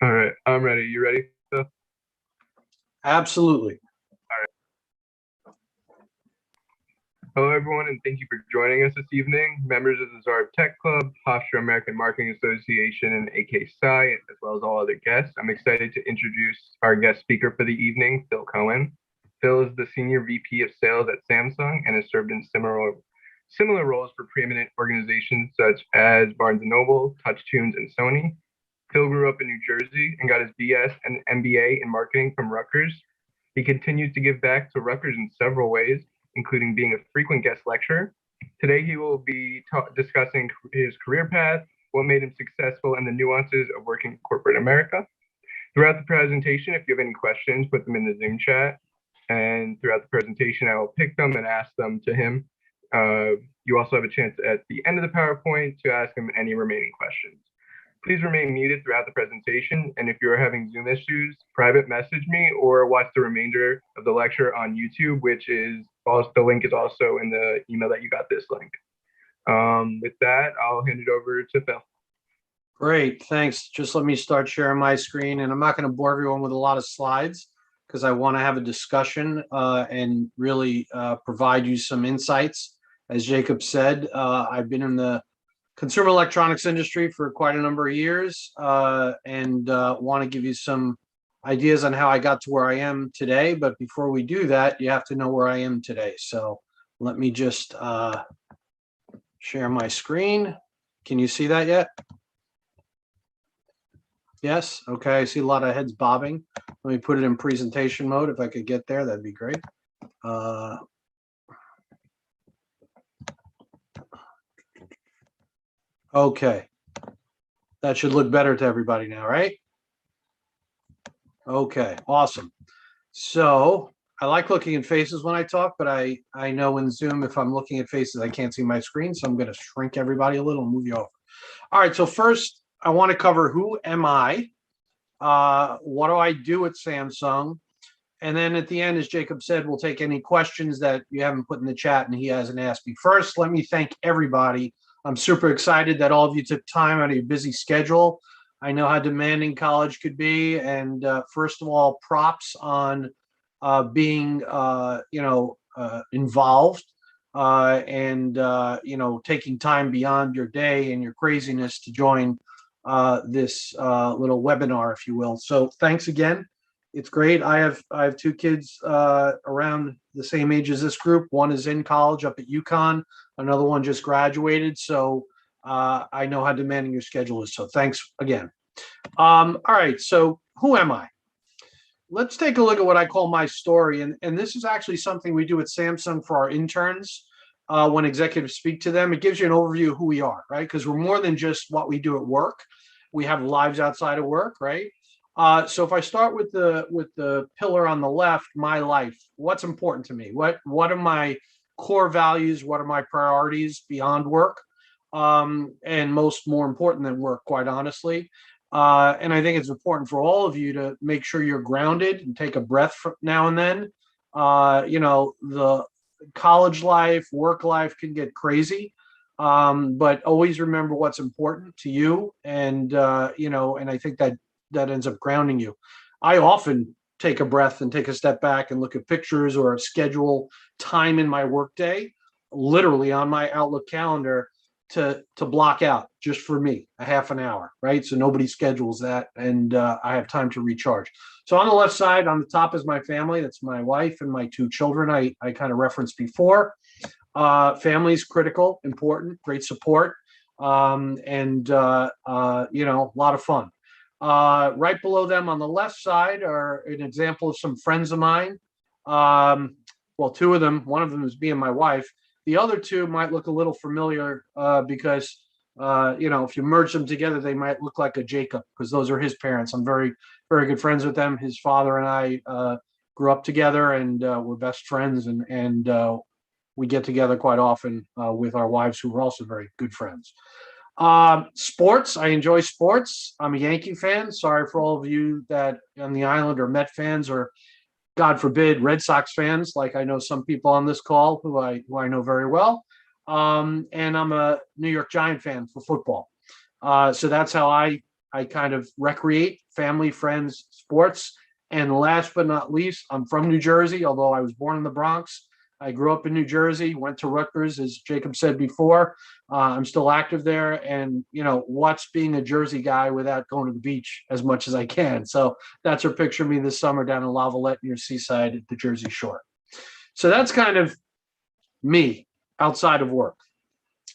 All right, I'm ready. You ready? Phil? Absolutely. Hello, everyone, and thank you for joining us this evening. Members of the Zarb Tech Club, Hofstra American Marketing Association, and AK Sci, as well as all other guests. I'm excited to introduce our guest speaker for the evening, Phil Cohen. Phil is the Senior VP of Sales at Samsung and has served in similar roles for preeminent organizations such as Barnes& Noble, TouchTunes, and Sony. Phil grew up in New Jersey and got his BS and MBA in marketing from Rutgers. He continues to give back to Rutgers in several ways, including being a frequent guest lecturer. Today, he will be discussing his career path, what made him successful, and the nuances of working in corporate America. Throughout the presentation, if you have any questions, put them in the Zoom chat. And throughout the presentation, I will pick them and ask them to him. You also have a chance at the end of the PowerPoint to ask him any remaining questions. Please remain muted throughout the presentation, and if you are having Zoom issues, private message me or watch the remainder of the lecture on YouTube, which is also, the link is also in the email that you got this link. With that, I'll hand it over to Phil. Great, thanks. Just let me start sharing my screen, and I'm not going to bore everyone with a lot of slides because I want to have a discussion and really provide you some insights. As Jacob said, I've been in the consumer electronics industry for quite a number of years and want to give you some ideas on how I got to where I am today. But before we do that, you have to know where I am today. So let me just share my screen. Can you see that yet? Yes. Okay. I see a lot of heads bobbing. Let me put it in presentation mode. If I could get there, that'd be great. Okay. That should look better to everybody now, right? Okay, awesome. So I like looking at faces when I talk, but I know in Zoom, if I'm looking at faces, I can't see my screen. So I'm going to shrink everybody a little and move you over. All right. So first, I want to cover who am I? What do I do at Samsung? And then at the end, as Jacob said, we'll take any questions that you haven't put in the chat and he hasn't asked me. First, let me thank everybody. I'm super excited that all of you took time out of your busy schedule. I know how demanding college could be. And first of all, props on being, involved and, taking time beyond your day and your craziness to join this little webinar, if you will. So thanks again. It's great. I have two kids around the same age as this group. One is in college up at UConn. Another one just graduated. So I know how demanding your schedule is. So thanks again. All right. So who am I? Let's take a look at what I call my story. And this is actually something we do at Samsung for our interns when executives speak to them. It gives you an overview of who we are, right? Because we're more than just what we do at work. We have lives outside of work, right? So if I start with the pillar on the left, my life, what's important to me? What are my core values? What are my priorities beyond work? And more important than work, quite honestly. And I think it's important for all of you to make sure you're grounded and take a breath now and then. The college life, work life can get crazy. But always remember what's important to you. And I think that ends up grounding you. I often take a breath and take a step back and look at pictures or schedule time in my workday, literally on my Outlook calendar to block out just for me a half an hour, right? So nobody schedules that, and I have time to recharge. So on the left side, on the top is my family. That's my wife and my two children I kind of referenced before. Family is critical, important, great support, and a lot of fun. Right below them on the left side are an example of some friends of mine. Two of them, one of them is being my wife. The other two might look a little familiar because, if you merge them together, they might look like a Jacob because those are his parents. I'm very, very good friends with them. His father and I grew up together and we're best friends and we get together quite often with our wives who are also very good friends. Sports, I enjoy sports. I'm a Yankee fan. Sorry for all of you that on the island are Met fans or God forbid Red Sox fans, like I know some people on this call who I know very well. And I'm a New York Giant fan for football. So that's how I I kind of recreate, family, friends, sports. And last but not least, I'm from New Jersey, although I was born in the Bronx. I grew up in New Jersey, went to Rutgers, as Jacob said before. I'm still active there, and what's being a Jersey guy without going to the beach as much as I can. So that's her picture of me this summer down in Lavallette near Seaside at the Jersey Shore. So that's kind of me outside of work.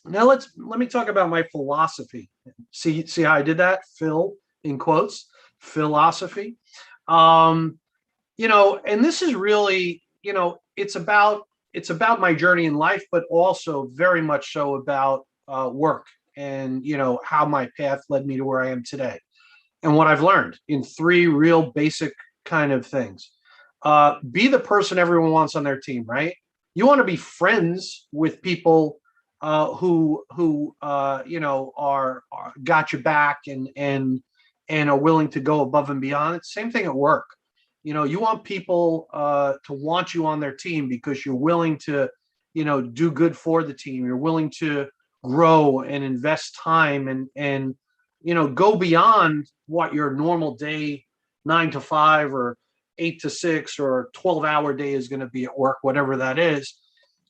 Now let me talk about my philosophy. See how I did that? Phil in quotes, philosophy. And this is really, it's about my journey in life, but also very much so about work and how my path led me to where I am today, and what I've learned in three real basic kind of things. Be the person everyone wants on their team, right? You want to be friends with people who are got your back and are willing to go above and beyond. It's the same thing at work. You want people to want you on their team because you're willing to do good for the team. You're willing to grow and invest time and go beyond what your normal day 9 to 5 or 8 to 6 or 12-hour day is going to be at work, whatever that is.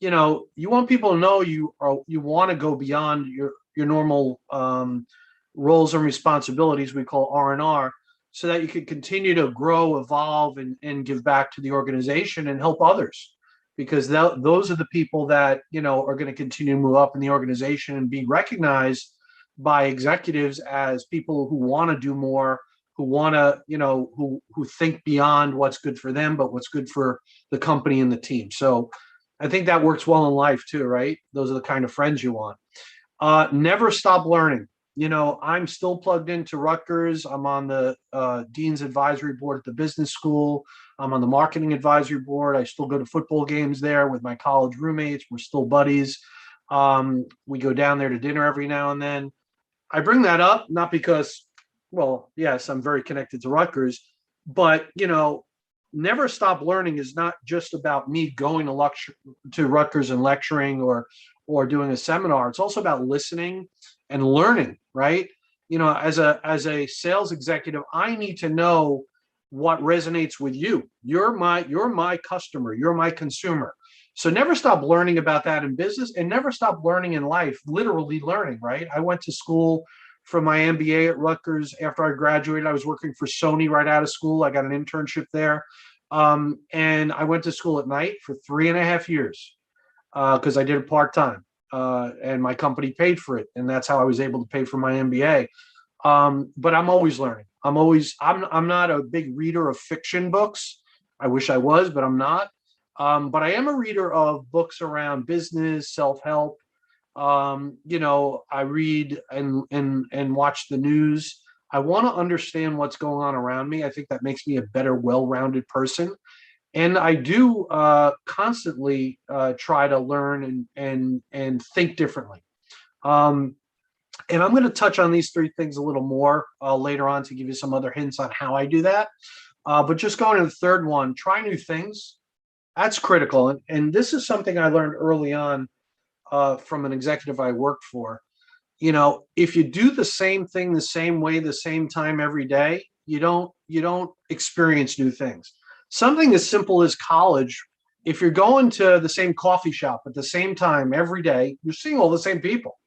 You want people to know you want to go beyond your normal roles and responsibilities we call R&R, so that you can continue to grow, evolve, and give back to the organization and help others, because those are the people that are going to continue to move up in the organization and be recognized by executives as people who want to do more, who want to who think beyond what's good for them, but what's good for the company and the team. So I think that works well in life too, right? Those are the kind of friends you want. Never stop learning. I'm still plugged into Rutgers. I'm on the Dean's Advisory Board at the business school. I'm on the marketing advisory board. I still go to football games there with my college roommates. We're still buddies. We go down there to dinner every now and then. I bring that up not because, well, yes, I'm very connected to Rutgers, but never stop learning is not just about me going to Rutgers and lecturing or doing a seminar. It's also about listening and learning, right? As a sales executive, I need to know what resonates with you. You're my customer, you're my consumer. So never stop learning about that in business, and never stop learning in life, literally learning, right? I went to school for my MBA at Rutgers. After I graduated, I was working for Sony right out of school. I got an internship there. And I went to school at night for 3.5 years because I did it part-time. And my company paid for it. And that's how I was able to pay for my MBA. But I'm always learning. I'm not a big reader of fiction books. I wish I was, but I'm not. But I am a reader of books around business, self-help. I read and watch the news. I want to understand what's going on around me. I think that makes me a better, well-rounded person. And I do constantly try to learn and think differently. And I'm going to touch on these three things a little more later on to give you some other hints on how I do that. But just going to the third one, try new things. That's critical. And this is something I learned early on from an executive I worked for. If you do the same thing the same way, the same time every day, you don't experience new things. Something as simple as college, if you're going to the same coffee shop at the same time every day, you're seeing all the same people,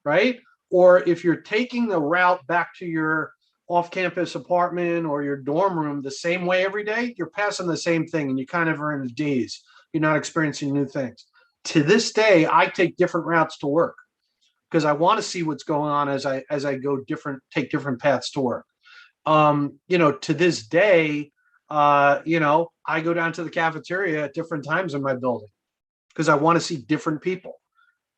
right? Or if you're taking the route back to your off-campus apartment or your dorm room the same way every day, you're passing the same thing and you kind of are in a daze. You're not experiencing new things. To this day, I take different routes to work because I want to see what's going on as I take different paths to work. To this day, I go down to the cafeteria at different times in my building because I want to see different people.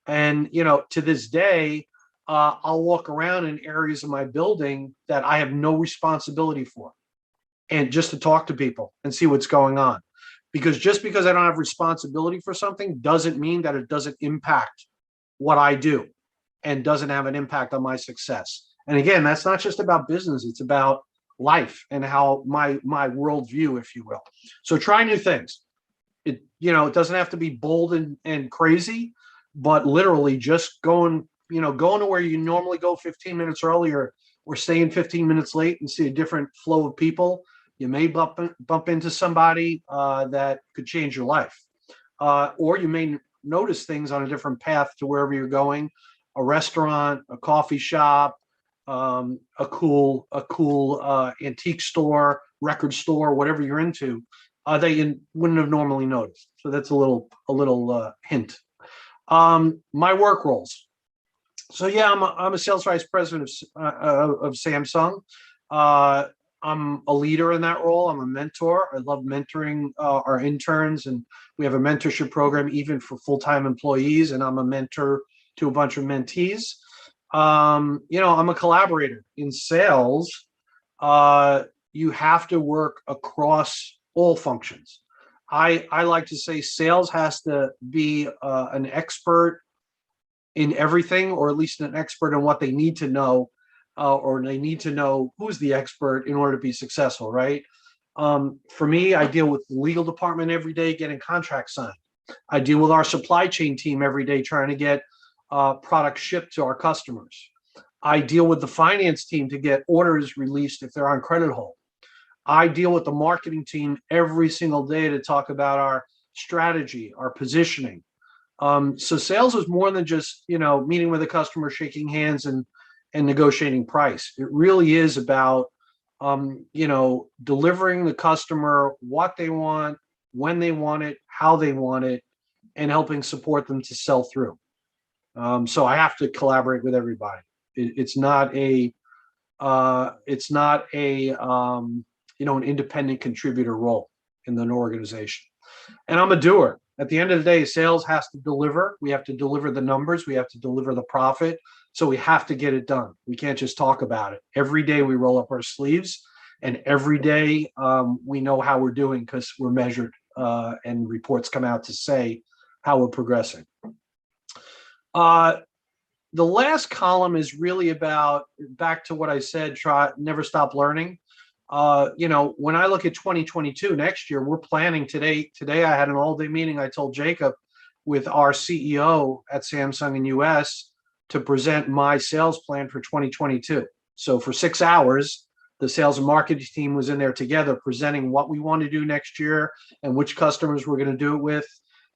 And, to this day, I'll walk around in areas of my building that I have no responsibility for, and just to talk to people and see what's going on. Because just because I don't have responsibility for something doesn't mean that it doesn't impact what I do and doesn't have an impact on my success. And again, that's not just about business. It's about life and how my worldview, if you will. So try new things. It doesn't have to be bold and crazy, but literally just going to where you normally go 15 minutes earlier or staying 15 minutes late and see a different flow of people. You may bump into somebody that could change your life. Or you may notice things on a different path to wherever you're going, a restaurant, a coffee shop, a cool antique store, record store, whatever you're into, that you wouldn't have normally noticed. So that's a little hint. My work roles. So yeah, I'm a sales vice president of Samsung. I'm a leader in that role. I'm a mentor. I love mentoring our interns, and we have a mentorship program even for full-time employees. And I'm a mentor to a bunch of mentees. I'm a collaborator in sales. You have to work across all functions. I like to say sales has to be an expert in everything, or at least an expert in what they need to know, or they need to know who's the expert in order to be successful, right? For me, I deal with the legal department every day getting contracts signed. I deal with our supply chain team every day trying to get products shipped to our customers. I deal with the finance team to get orders released if they're on credit hold. I deal with the marketing team every single day to talk about our strategy, our positioning. So sales is more than just, meeting with a customer, shaking hands and negotiating price. It really is about, delivering the customer what they want, when they want it, how they want it, and helping support them to sell through. So I have to collaborate with everybody. It's not an independent contributor role in an organization. And I'm a doer. At the end of the day, sales has to deliver. We have to deliver the numbers. We have to deliver the profit. So we have to get it done. We can't just talk about it. Every day we roll up our sleeves, and every day we know how we're doing because we're measured, and reports come out to say how we're progressing. The last column is really about, back to what I said, never stop learning. When I look at 2022, next year, we're planning today. Today, I had an all-day meeting, I told Jacob, with our CEO at Samsung in US to present my sales plan for 2022. So for 6 hours, the sales and marketing team was in there together presenting what we want to do next year and which customers we're going to do it with.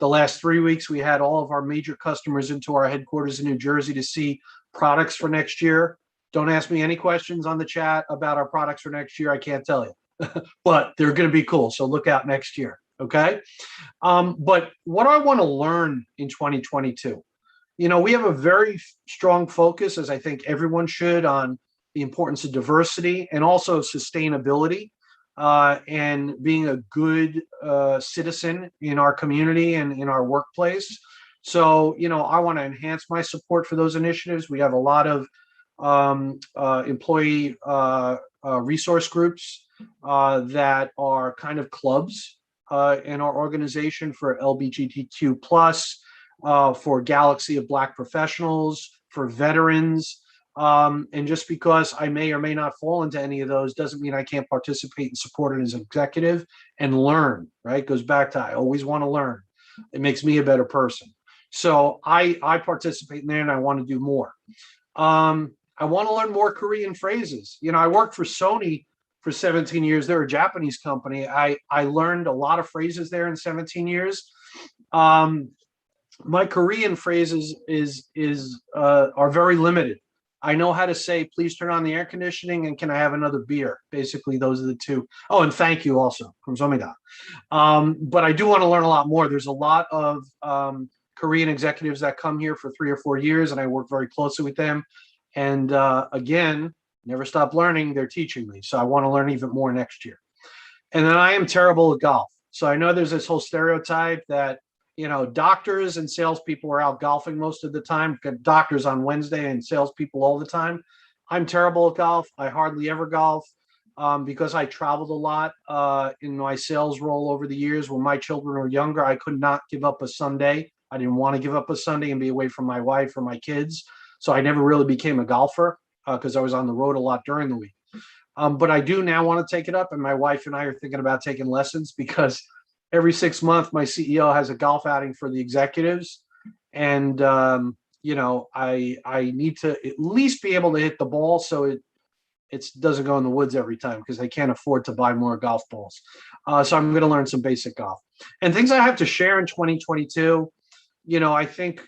The last 3 weeks, we had all of our major customers into our headquarters in New Jersey to see products for next year. Don't ask me any questions on the chat about our products for next year. I can't tell you, but they're going to be cool. So look out next year. Okay. But what I want to learn in 2022, we have a very strong focus, as I think everyone should, on the importance of diversity and also sustainability, and being a good citizen in our community and in our workplace. So, I want to enhance my support for those initiatives. We have a lot of employee resource groups that are kind of clubs in our organization for LGBTQ plus, for Galaxy of Black Professionals, for veterans. And just because I may or may not fall into any of those doesn't mean I can't participate and support it as an executive and learn, right? It goes back to, I always want to learn. It makes me a better person. So I participate in there, and I want to do more. I want to learn more Korean phrases. I worked for Sony for 17 years. They're a Japanese company. I learned a lot of phrases there in 17 years. My Korean phrases are very limited. I know how to say, please turn on the air conditioning, and can I have another beer? Basically, those are the two. Oh, and thank you also. 감사합니다. But I do want to learn a lot more. There's a lot of Korean executives that come here for 3 or 4 years, and I work very closely with them. And again, never stop learning. They're teaching me. So I want to learn even more next year. And then I am terrible at golf. So I know there's this whole stereotype that, doctors and salespeople are out golfing most of the time. Doctors on Wednesday and salespeople all the time. I'm terrible at golf. I hardly ever golf because I traveled a lot in my sales role over the years. When my children were younger, I could not give up a Sunday. I didn't want to give up a Sunday and be away from my wife or my kids. So I never really became a golfer because I was on the road a lot during the week. But I do now want to take it up, and my wife and I are thinking about taking lessons because every 6 months my CEO has a golf outing for the executives, and I need to at least be able to hit the ball so it it doesn't go in the woods every time because they can't afford to buy more golf balls. So I'm going to learn some basic golf and things I have to share in 2022. I think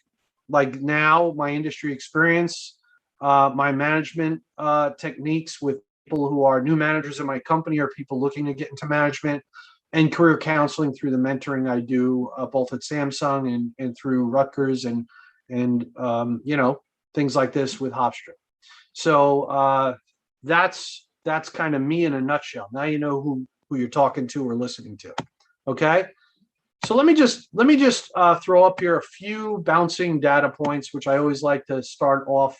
like now my industry experience, my management techniques with people who are new managers in my company or people looking to get into management, and career counseling through the mentoring I do both at Samsung and through Rutgers and things like this with Hofstra. So that's kind of me in a nutshell. Now you know who you're talking to or listening to. Okay. So let me just throw up here a few bouncing data points, which I always like to start off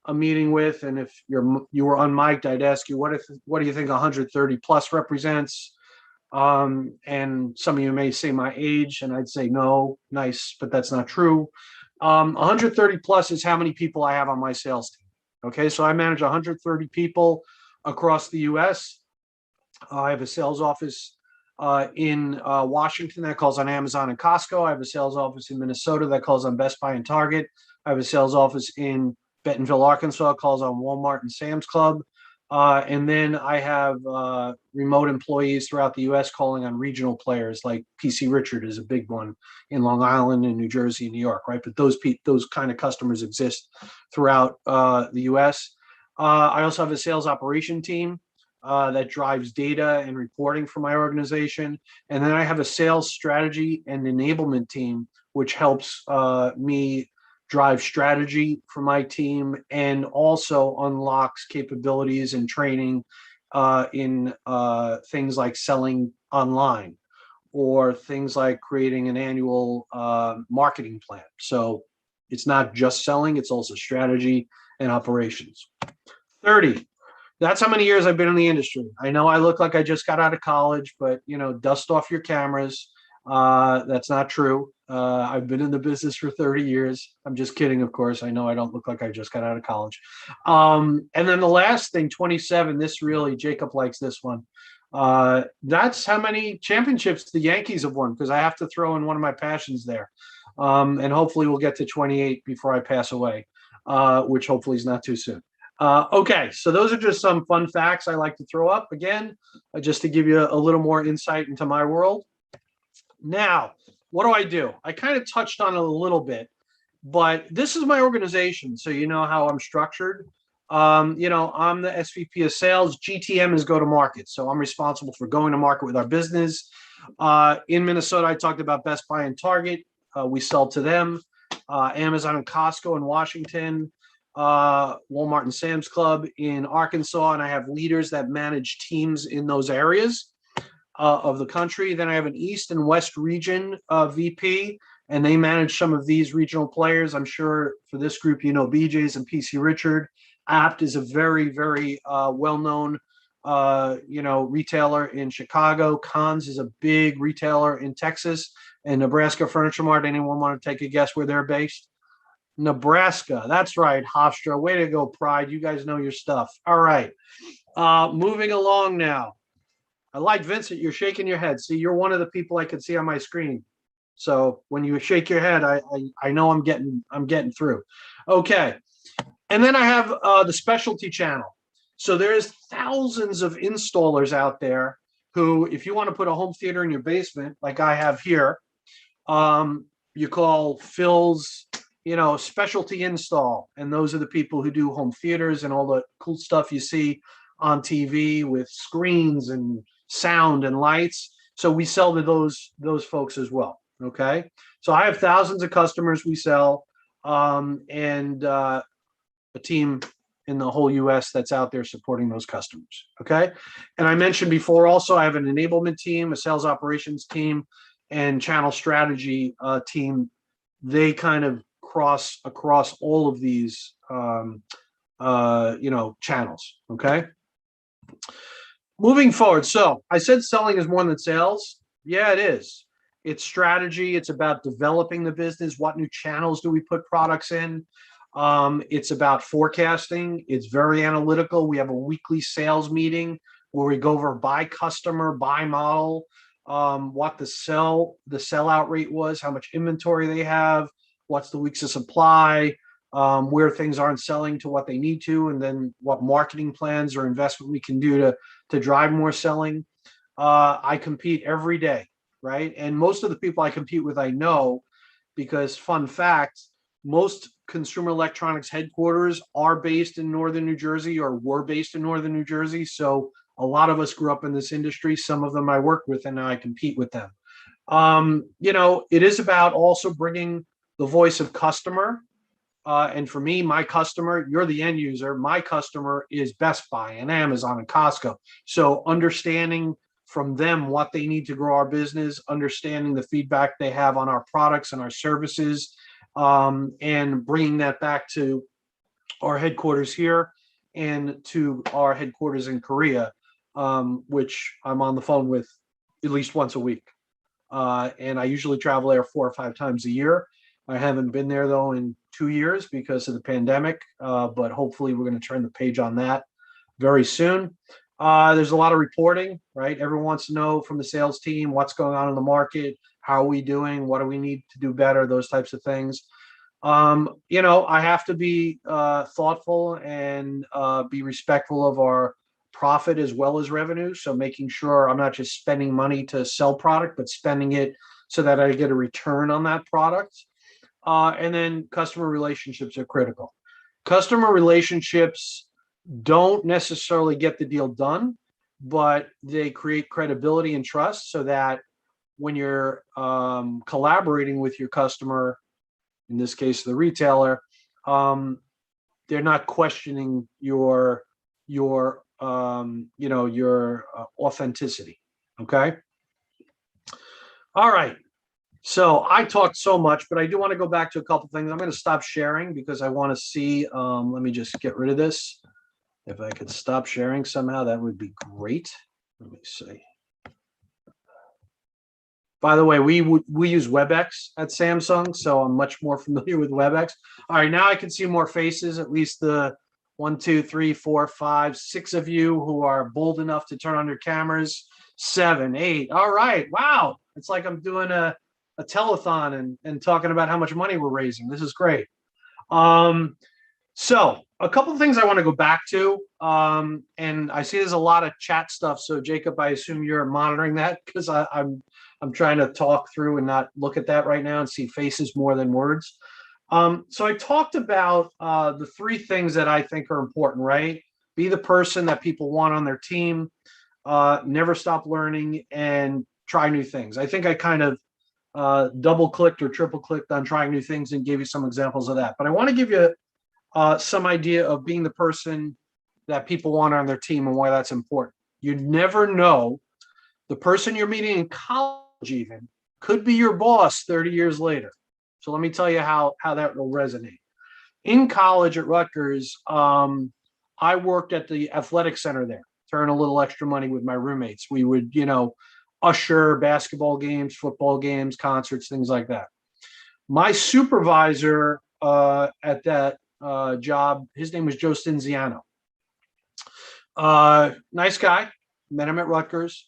a meeting with. And if you were unmiked, I'd ask you what do you think 130 plus represents? And some of you may say my age, and I'd say no, nice, but that's not true. 130 plus is how many people I have on my sales team. Okay, so I manage 130 people across the U.S. I have a sales office in Washington that calls on Amazon and Costco. I have a sales office in Minnesota that calls on Best Buy and Target. I have a sales office in Bentonville, Arkansas, calls on Walmart and Sam's Club. And then I have remote employees throughout the U.S. calling on regional players like PC Richard is a big one in Long Island and New Jersey and New York, right? But those kind of customers exist throughout the U.S. I also have a sales operation team that drives data and reporting for my organization. And then I have a sales strategy and enablement team, which helps me drive strategy for my team and also unlocks capabilities and training in things like selling online or things like creating an annual marketing plan. So it's not just selling, it's also strategy and operations. 30. That's how many years I've been in the industry. I know I look like I just got out of college, but dust off your cameras. That's not true. I've been in the business for 30 years. I'm just kidding, of course. I know I don't look like I just got out of college. And then the last thing, 27, this really, Jacob likes this one. That's how many championships the Yankees have won, because I have to throw in one of my passions there. And hopefully we'll get to 28 before I pass away, which hopefully is not too soon. Okay, so those are just some fun facts I like to throw up again, just to give you a little more insight into my world. Now, what do? I kind of touched on it a little bit, but this is my organization, so you know how I'm structured. I'm the SVP of sales. GTM is go to market, so I'm responsible for going to market with our business. In Minnesota, I talked about Best Buy and Target. We sell to them. Amazon and Costco in Washington. Walmart and Sam's Club in Arkansas, and I have leaders that manage teams in those areas of the country. Then I have an East and West region VP, and they manage some of these regional players. I'm sure for this group, BJ's and PC Richard. Apt is a very, very well-known, retailer in Chicago. Cohn's is a big retailer in Texas, and Nebraska Furniture Mart. Anyone want to take a guess where they're based? Nebraska. That's right, Hofstra. Way to go, Pride. You guys know your stuff. All right. Moving along now. I like Vincent. You're shaking your head. See, you're one of the people I can see on my screen. So when you shake your head, I know I'm getting through. Okay. And then I have the specialty channel. So there's thousands of installers out there who, if you want to put a home theater in your basement, like I have here, you call Phil's specialty install. And those are the people who do home theaters and all the cool stuff you see on TV with screens and sound and lights. So we sell to those folks as well. Okay. So I have thousands of customers we sell, and a team in the whole US that's out there supporting those customers. Okay. And I mentioned before also, I have an enablement team, a sales operations team, and channel strategy team. They kind of cross across all of these channels. Okay. Moving forward. So I said selling is more than sales. Yeah, it is. It's strategy. It's about developing the business. What new channels do we put products in? It's about forecasting. It's very analytical. We have a weekly sales meeting where we go over by customer, by model, what the sellout rate was, how much inventory they have, what's the weeks of supply, where things aren't selling to what they need to, and then what marketing plans or investment we can do to drive more selling. I compete every day, right? And most of the people I compete with, I know, because fun fact, most consumer electronics headquarters are based in Northern New Jersey or were based in Northern New Jersey. So a lot of us grew up in this industry. Some of them I work with and now I compete with them. It is about also bringing the voice of customer. And for me, my customer, you're the end user. My customer is Best Buy and Amazon and Costco. So understanding from them what they need to grow our business, understanding the feedback they have on our products and our services, and bringing that back to our headquarters here and to our headquarters in Korea, which I'm on the phone with at least once a week. And I usually travel there 4 or 5 times a year. I haven't been there though in 2 years because of the pandemic, but hopefully we're going to turn the page on that very soon. There's a lot of reporting, right? Everyone wants to know from the sales team what's going on in the market, how are we doing, what do we need to do better, those types of things. I have to be thoughtful and be respectful of our profit as well as revenue. So making sure I'm not just spending money to sell product, but spending it so that I get a return on that product. And then customer relationships are critical. Customer relationships don't necessarily get the deal done, but they create credibility and trust so that when you're collaborating with your customer, in this case, the retailer, they're not questioning your authenticity. Okay. All right. So I talked so much, but I do want to go back to a couple things. I'm going to stop sharing because I want to see. Let me just get rid of this. If I could stop sharing somehow, that would be great. Let me see. By the way, we use WebEx at Samsung, so I'm much more familiar with WebEx. All right, now I can see more faces, at least the 1, 2, 3, 4, 5, 6 of you who are bold enough to turn on your cameras. 7, 8. All right. Wow. It's like I'm doing a telethon and talking about how much money we're raising. This is great. So a couple of things I want to go back to. And I see there's a lot of chat stuff. So Jacob, I assume you're monitoring that because I'm trying to talk through and not look at that right now and see faces more than words. So I talked about the 3 things that I think are important, right? Be the person that people want on their team, never stop learning, and try new things. I think I kind of double clicked or triple clicked on trying new things and gave you some examples of that. But I want to give you some idea of being the person that people want on their team and why that's important. You never know. The person you're meeting in college even could be your boss 30 years later. So let me tell you how that will resonate. In college at Rutgers, I worked at the athletic center there to earn a little extra money with my roommates. We would, usher basketball games, football games, concerts, things like that. My supervisor at that job, his name was Joe Stinziano. Nice guy. Met him at Rutgers.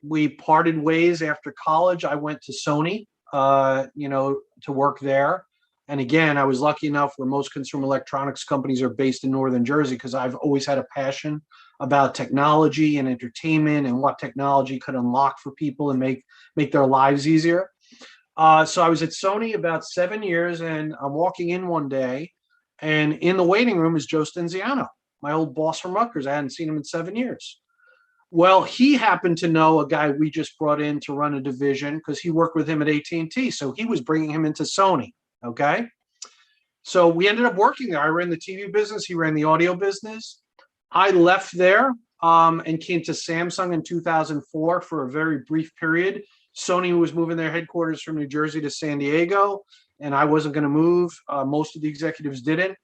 We parted ways after college. I went to Sony, to work there. And again, I was lucky enough where most consumer electronics companies are based in Northern Jersey because I've always had a passion about technology and entertainment and what technology could unlock for people and make their lives easier. So I was at Sony about 7 years, and I'm walking in one day, and in the waiting room is Joe Stinziano, my old boss from Rutgers. I hadn't seen him in 7 years. Well, he happened to know a guy we just brought in to run a division because he worked with him at AT&T. So he was bringing him into Sony. Okay. So we ended up working there. I ran the TV business. He ran the audio business. I left there and came to Samsung in 2004 for a very brief period. Sony was moving their headquarters from New Jersey to San Diego, and I wasn't going to move. Most of the executives didn't.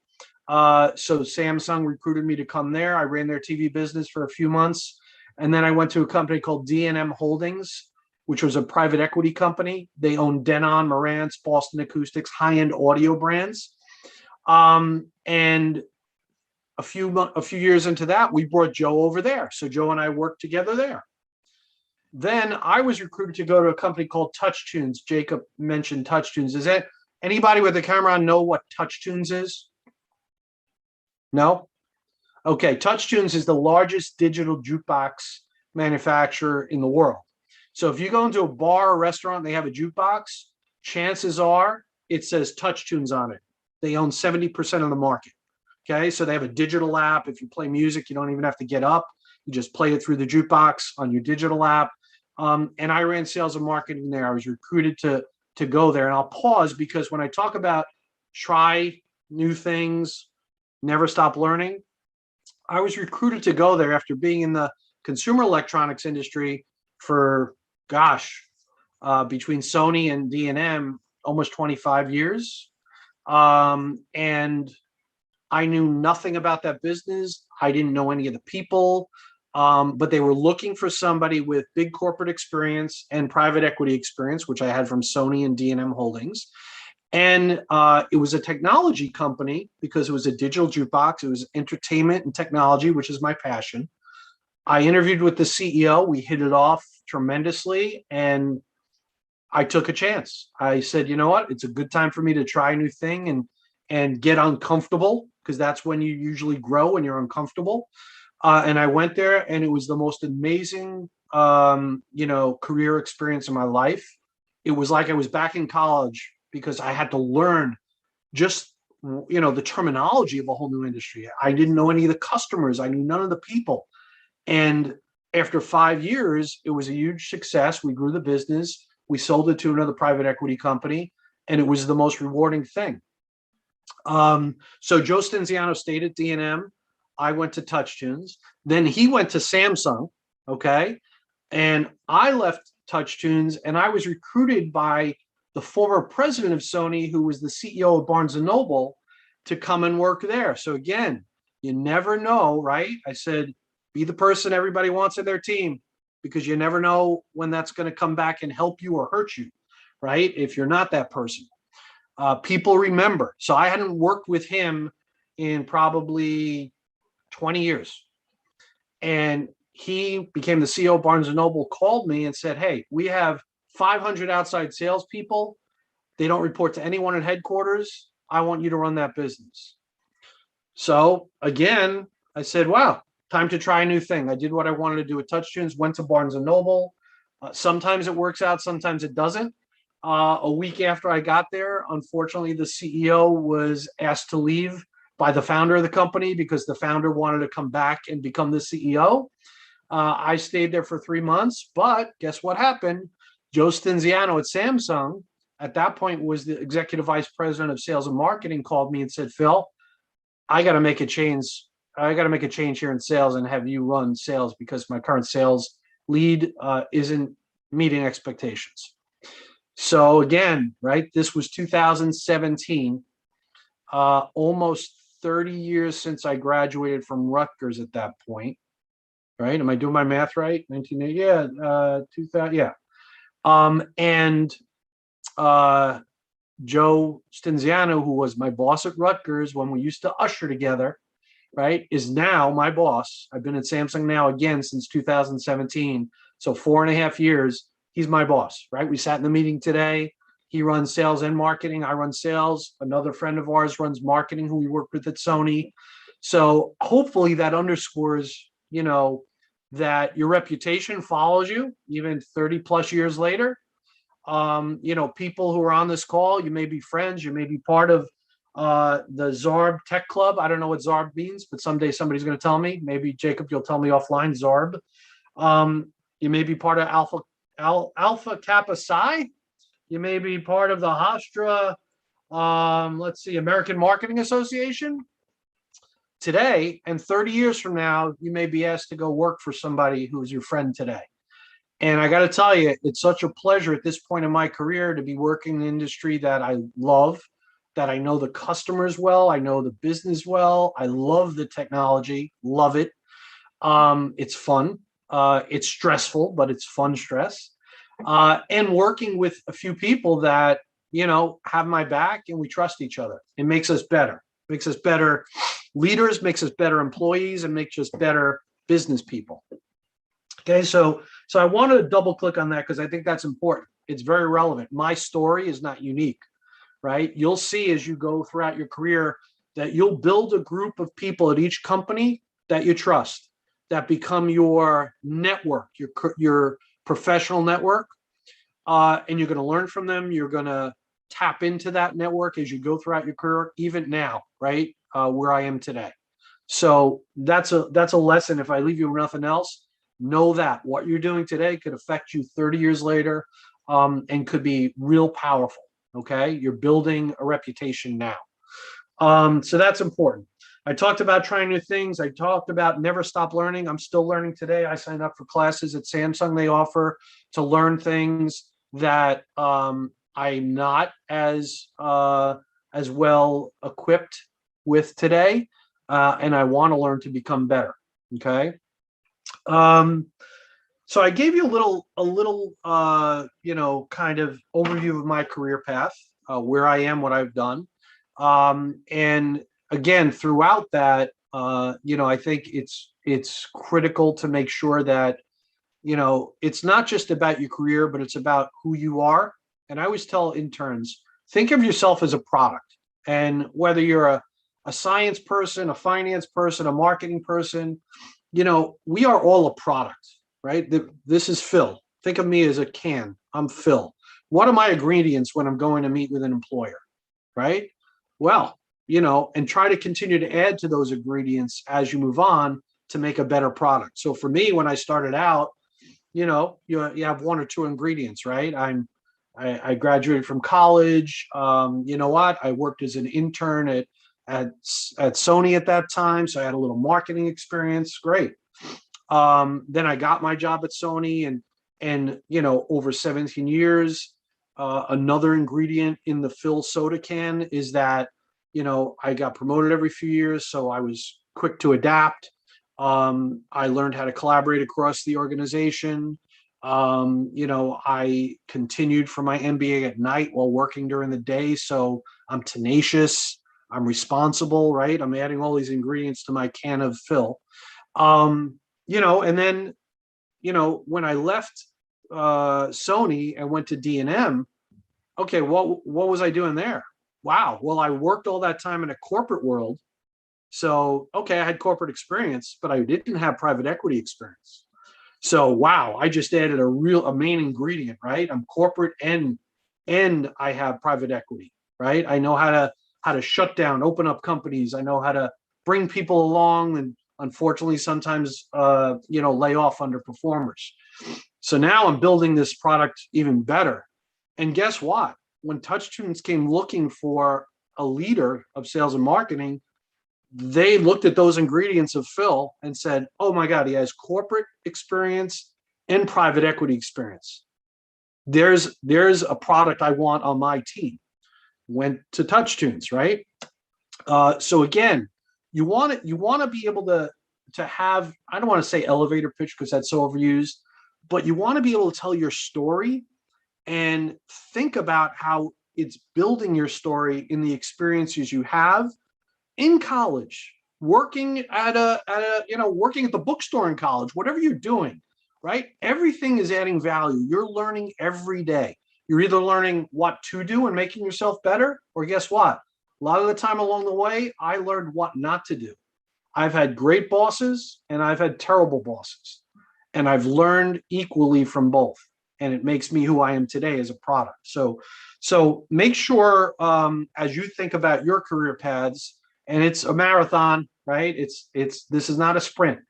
So Samsung recruited me to come there. I ran their TV business for a few months. And then I went to a company called D&M Holdings, which was a private equity company. They owned Denon, Marantz, Boston Acoustics, high-end audio brands. And a few years into that, we brought Joe over there. So Joe and I worked together there. Then I was recruited to go to a company called TouchTunes. Jacob mentioned TouchTunes. Anybody with a camera on know what TouchTunes is? No? Okay, TouchTunes is the largest digital jukebox manufacturer in the world. So if you go into a bar or restaurant and they have a jukebox, chances are it says TouchTunes on it. They own 70% of the market. Okay, so they have a digital app. If you play music, you don't even have to get up. You just play it through the jukebox on your digital app. And I ran sales and marketing there. I was recruited to go there. And I'll pause because when I talk about try new things, never stop learning, I was recruited to go there after being in the consumer electronics industry for, between Sony and D&M, almost 25 years. And I knew nothing about that business. I didn't know any of the people, but they were looking for somebody with big corporate experience and private equity experience, which I had from Sony and D&M Holdings. And it was a technology company because it was a digital jukebox. It was entertainment and technology, which is my passion. I interviewed with the CEO. We hit it off tremendously, and I took a chance. I said, you know what? It's a good time for me to try a new thing and get uncomfortable, because that's when you usually grow, when you're uncomfortable. And I went there, and it was the most amazing, career experience in my life. It was like I was back in college because I had to learn just, the terminology of a whole new industry. I didn't know any of the customers. I knew none of the people. And after 5 years, it was a huge success. We grew the business. We sold it to another private equity company, and it was the most rewarding thing. So Joe Stinziano stayed at D&M. I went to TouchTunes. Then he went to Samsung, okay? And I left TouchTunes, and I was recruited by the former president of Sony, who was the CEO of Barnes & Noble, to come and work there. So again, you never know, right? I said, be the person everybody wants in their team, because you never know when that's going to come back and help you or hurt you, right? If you're not that person. People remember. So I hadn't worked with him in probably 20 years. And he became the CEO of Barnes & Noble, called me and said, hey, we have 500 outside salespeople. They don't report to anyone at headquarters. I want you to run that business. So again, I said, wow, time to try a new thing. I did what I wanted to do at TouchTunes, went to Barnes & Noble. Sometimes it works out, sometimes it doesn't. A week after I got there, unfortunately, the CEO was asked to leave by the founder of the company because the founder wanted to come back and become the CEO. I stayed there for 3 months, but guess what happened? Joe Stinziano at Samsung, at that point was the executive vice president of sales and marketing, called me and said, Phil, I got to make a change. I got to make a change here in sales and have you run sales because my current sales lead isn't meeting expectations. So again, right, this was 2017, almost 30 years since I graduated from Rutgers at that point, right? Am I doing my math right? 1980, yeah, 2000, yeah. And Joe Stinziano, who was my boss at Rutgers when we used to usher together, right, is now my boss. I've been at Samsung now again since 2017. So 4.5 years, he's my boss, right? We sat in the meeting today. He runs sales and marketing. I run sales. Another friend of ours runs marketing who we work with at Sony. So hopefully that underscores, that your reputation follows you even 30 plus years later. People who are on this call, you may be friends, you may be part of the Zarb Tech Club. I don't know what Zarb means, but someday somebody's going to tell me. Maybe Jacob, you'll tell me offline. Zarb. You may be part of Alpha Kappa Psi. You may be part of the Hofstra, American Marketing Association. Today, and 30 years from now, you may be asked to go work for somebody who is your friend today. And I got to tell you, it's such a pleasure at this point in my career to be working in an industry that I love, that I know the customers well, I know the business well, I love the technology, love it. It's fun. It's stressful, but it's fun stress. And working with a few people that, have my back and we trust each other. It makes us better. Makes us better leaders, makes us better employees, and makes us better business people. Okay, so I wanted to double click on that because I think that's important. It's very relevant. My story is not unique, right? You'll see as you go throughout your career that you'll build a group of people at each company that you trust, that become your network, your professional network. And you're going to learn from them. You're going to tap into that network as you go throughout your career, even now, right? Where I am today. So that's a lesson. If I leave you with nothing else, know that what you're doing today could affect you 30 years later, and could be real powerful. Okay, you're building a reputation now. So that's important. I talked about trying new things. I talked about never stop learning. I'm still learning today. I signed up for classes at Samsung they offer to learn things that I'm not as well equipped with today, and I want to learn to become better. Okay. So I gave you a little kind of overview of my career path, where I am, what I've done. And again, throughout that, I think it's critical to make sure that, it's not just about your career, but it's about who you are. And I always tell interns, think of yourself as a product. And whether you're a science person, a finance person, a marketing person, we are all a product, right? This is Phil. Think of me as a can. I'm Phil. What are my ingredients when I'm going to meet with an employer, right? Well, and try to continue to add to those ingredients as you move on to make a better product. So for me, when I started out, you have one or two ingredients, right? I graduated from college. You know what? I worked as an intern at Sony at that time, so I had a little marketing experience. Great. Then I got my job at Sony, and over 17 years, another ingredient in the Phil soda can is that I got promoted every few years, so I was quick to adapt. I learned how to collaborate across the organization. I continued for my MBA at night while working during the day, so I'm tenacious. I'm responsible, right? I'm adding all these ingredients to my can of Phil. And then, when I left Sony and went to D&M, okay, what was I doing there? Wow. Well, I worked all that time in a corporate world. So, okay, I had corporate experience, but I didn't have private equity experience. So, wow, I just added a main ingredient, right? I'm corporate and I have private equity, right? I know how to shut down, open up companies. I know how to bring people along, and unfortunately sometimes lay off underperformers. So now I'm building this product even better. And guess what? When TouchTunes came looking for a leader of sales and marketing, they looked at those ingredients of Phil and said, oh my God, he has corporate experience and private equity experience. There's a product I want on my team. Went to TouchTunes, right? So again, you want to be able to have, I don't want to say elevator pitch because that's so overused, but you want to be able to tell your story and think about how it's building your story in the experiences you have in college, working at working at the bookstore in college, whatever you're doing, right? Everything is adding value. You're learning every day. You're either learning what to do and making yourself better, or guess what? A lot of the time along the way, I learned what not to do. I've had great bosses and I've had terrible bosses, and I've learned equally from both. And it makes me who I am today as a product. So make sure, as you think about your career paths, and it's a marathon, right? This is not a sprint.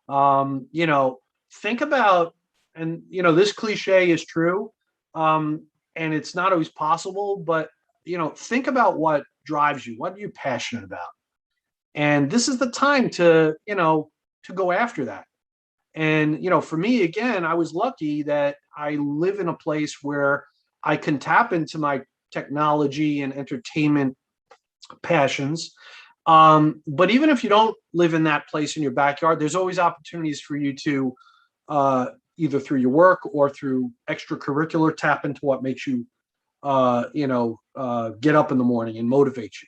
Think about, and this cliche is true, and it's not always possible, but think about what drives you. What are you passionate about? And this is the time to go after that. And for me, again, I was lucky that I live in a place where I can tap into my technology and entertainment passions. But even if you don't live in that place in your backyard, there's always opportunities for you to either through your work or through extracurricular tap into what makes you get up in the morning and motivate you,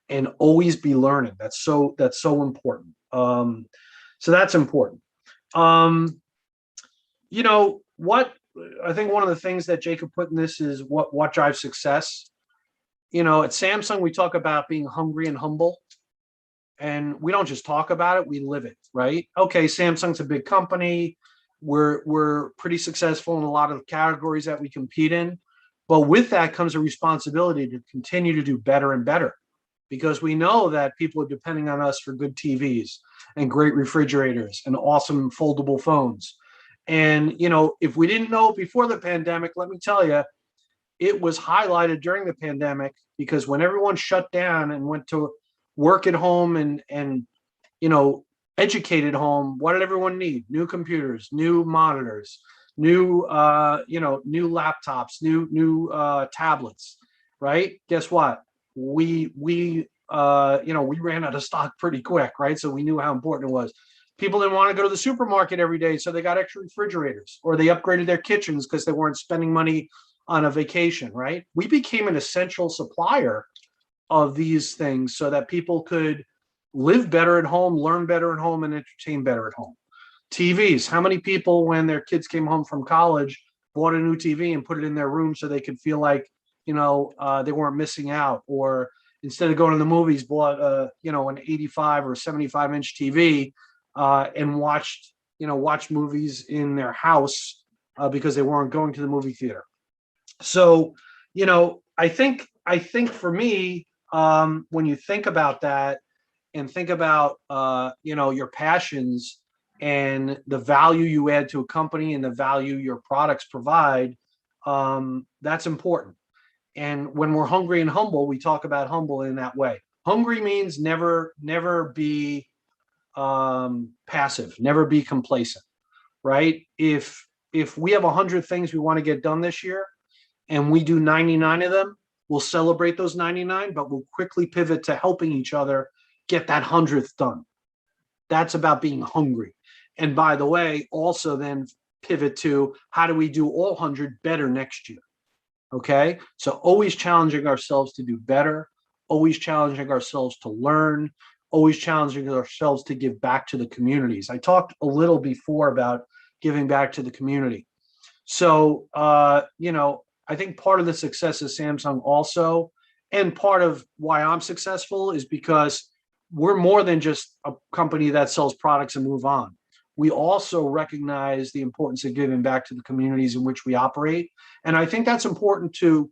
and always be learning. That's so important. So that's important. What I think one of the things that Jacob put in this is what drives success. at Samsung, we talk about being hungry and humble. And we don't just talk about it, we live it, right? Okay, Samsung's a big company. We're pretty successful in a lot of the categories that we compete in. But with that comes a responsibility to continue to do better and better because we know that people are depending on us for good TVs and great refrigerators and awesome foldable phones. And, if we didn't know before the pandemic, let me tell you, it was highlighted during the pandemic because when everyone shut down and went to work at home and you know educated home, what did everyone need? New computers, new monitors, new laptops, new tablets, right? Guess what? We ran out of stock pretty quick, right? So we knew how important it was. People didn't want to go to the supermarket every day, so they got extra refrigerators, or they upgraded their kitchens because they weren't spending money on a vacation, right? We became an essential supplier of these things so that people could live better at home, learn better at home, and entertain better at home. TVs. How many people, when their kids came home from college, bought a new TV and put it in their room so they could feel like, they weren't missing out? Or instead of going to the movies, bought an 85 or 75-inch TV and watched movies in their house because they weren't going to the movie theater. So, I think for me, when you think about that and think about your passions and the value you add to a company and the value your products provide, that's important. And when we're hungry and humble, we talk about humble in that way. Hungry means never be passive, never be complacent, right? If we have 100 things we want to get done this year and we do 99 of them, we'll celebrate those 99, but we'll quickly pivot to helping each other get that 100th done. That's about being hungry. And by the way, also then pivot to how do we do all 100 better next year? Okay. So always challenging ourselves to do better, always challenging ourselves to learn, always challenging ourselves to give back to the communities. I talked a little before about giving back to the community. So, I think part of the success of Samsung also, and part of why I'm successful, is because we're more than just a company that sells products and move on. We also recognize the importance of giving back to the communities in which we operate. And I think that's important to,